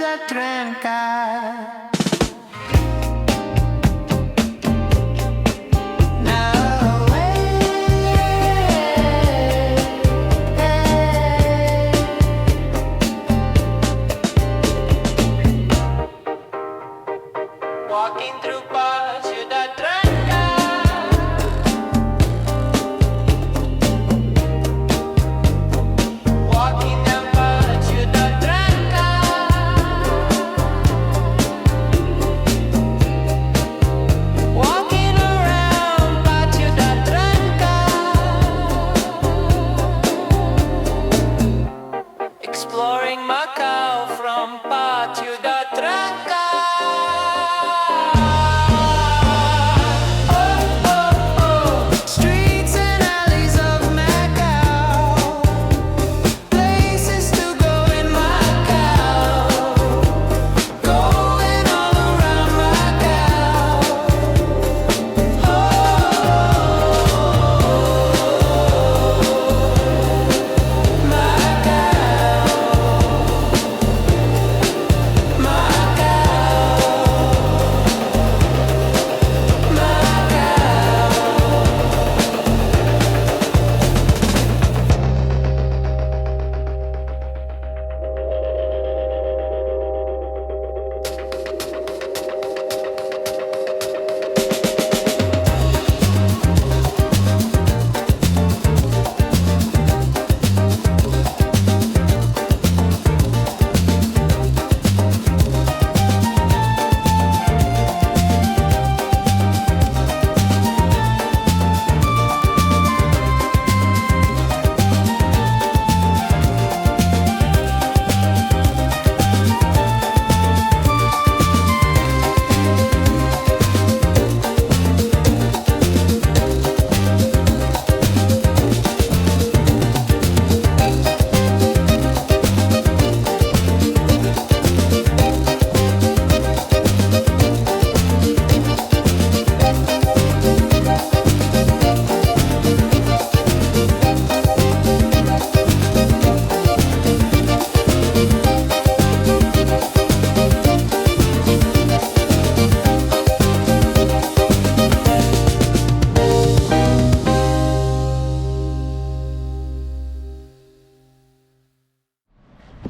da Tranca. Walking through Pátio da Tranca. Walking down Pátio da Tranca. Walking around Pátio da Tranca. Exploring Macau from Pátio da Tranca.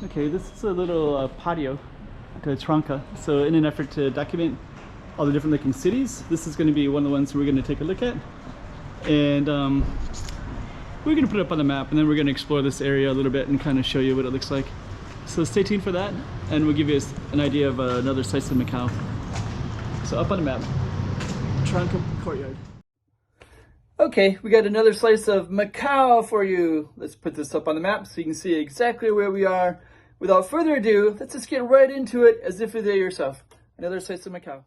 Okay, this is a little patio, like a Tranca. So in an effort to document all the different looking cities, this is going to be one of the ones we're going to take a look at. And we're going to put it up on the map, and then we're going to explore this area a little bit and kind of show you what it looks like. So stay tuned for that, and we'll give you an idea of another slice of Macau. So up on the map, Tranca Courtyard. Okay, we got another slice of Macau for you. Let's put this up on the map so you can see exactly where we are. Without further ado, let's just get right into it as if you're there yourself. Another slice of Macau.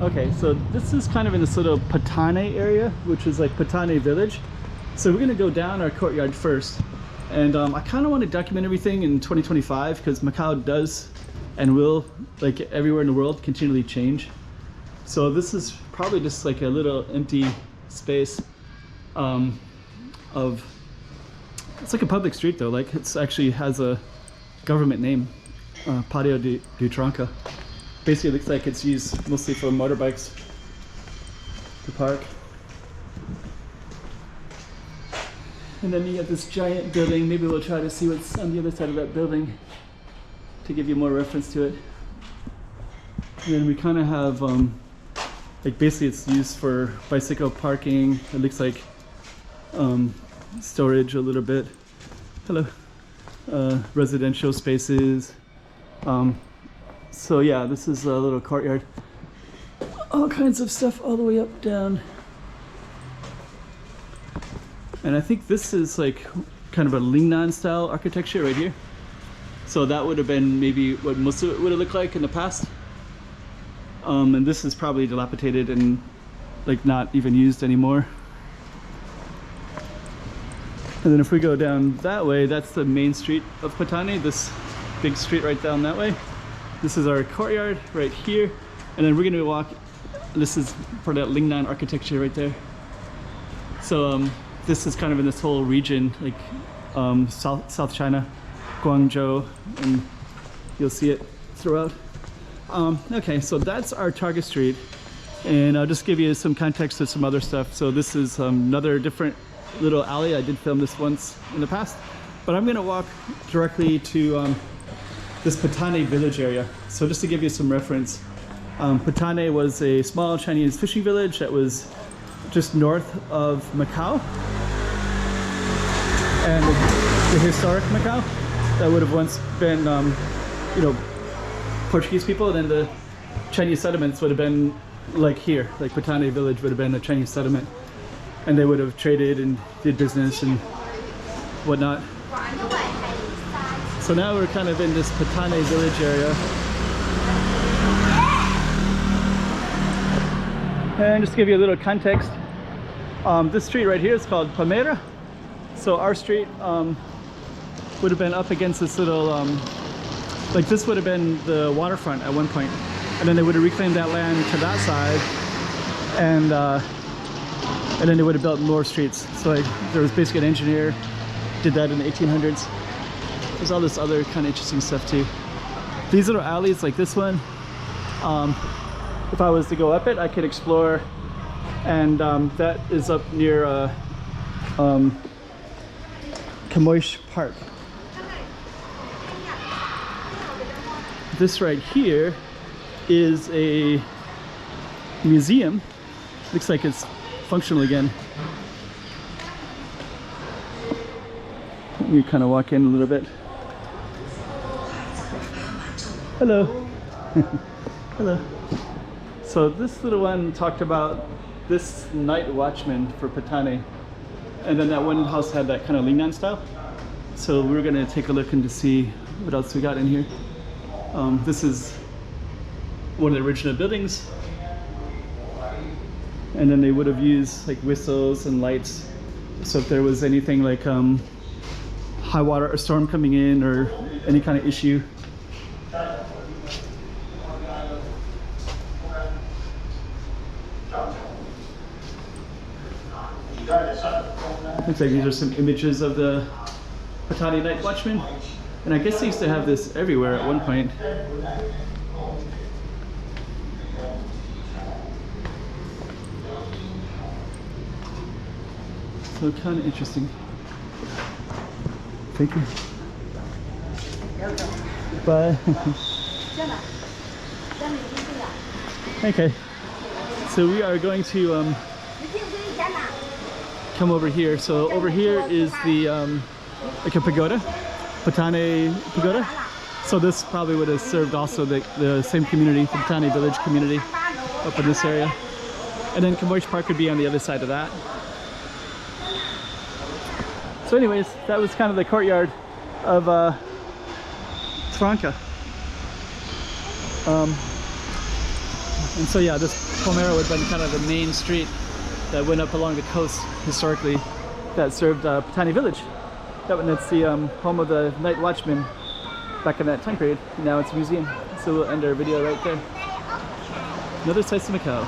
Okay, so this is kind of in this little Patane area, which is like Patane village. So we're gonna go down our courtyard first. And I kind of want to document everything in 2025 because Macau does and will, like everywhere in the world, continually change. So this is probably just like a little empty space it's like a public street though, like it's actually has a government name, Pátio de Tranca. Basically it looks like it's used mostly for motorbikes to park. And then you have this giant building. Maybe we'll try to see what's on the other side of that building to give you more reference to it. And then we kind of have like basically it's used for bicycle parking. It looks like storage a little bit. Hello. Residential spaces. So yeah, this is a little courtyard. All kinds of stuff all the way up, down. And I think this is like kind of a Lingnan style architecture right here. So that would have been maybe what most of it would have looked like in the past. And this is probably dilapidated and like not even used anymore. And then if we go down that way, that's the main street of Patane, this big street right down that way. This is our courtyard right here. And then we're gonna walk, this is for that Lingnan architecture right there. So this is kind of in this whole region, like South China, Guangzhou, and you'll see it throughout. Okay, so that's our target street, and I'll just give you some context to some other stuff. So this is another different little alley. I did film this once in the past, but I'm gonna walk directly to this Patane village area. So just to give you some reference, Patane was a small Chinese fishing village that was just north of Macau, and the historic Macau that would have once been, you know, Portuguese people, and then the Chinese settlements would have been like here, like Patane village would have been a Chinese settlement, and they would have traded and did business and whatnot. So now we're kind of in this Patane village area. And just to give you a little context, this street right here is called Palmeira. So our street would have been up against this little, like this would have been the waterfront at one point, and then they would have reclaimed that land to that side, and then they would have built more streets. So like, there was basically an engineer did that in the 1800s. There's all this other kind of interesting stuff too. These little alleys like this one, if I was to go up it, I could explore, and that is up near Camoish Park. This right here is a museum. Looks like it's functional again. Let me kind of walk in a little bit. Hello. Hello. So this little one talked about this night watchman for Patane, and then that one house had that kind of Lingnan style. So we're gonna take a look and to see what else we got in here. This is one of the original buildings, and then they would have used like whistles and lights. So if there was anything like high water or storm coming in or any kind of issue. Looks like these are some images of the Patane Night Watchman, and I guess they used to have this everywhere at one point. So kind of interesting. Thank you. Bye. Okay, so we are going to come over here. So over here is the like a pagoda, Patane pagoda. So this probably would have served also the same community, the Patane village community up in this area. And then Camoish Park would be on the other side of that. So anyways, that was kind of the courtyard of Tranca. And so yeah, this Palmeira would have been kind of the main street that went up along the coast historically that served Patane village. That's the home of the night watchman back in that time period. Now it's a museum. So we'll end our video right there. Another sights of Macau.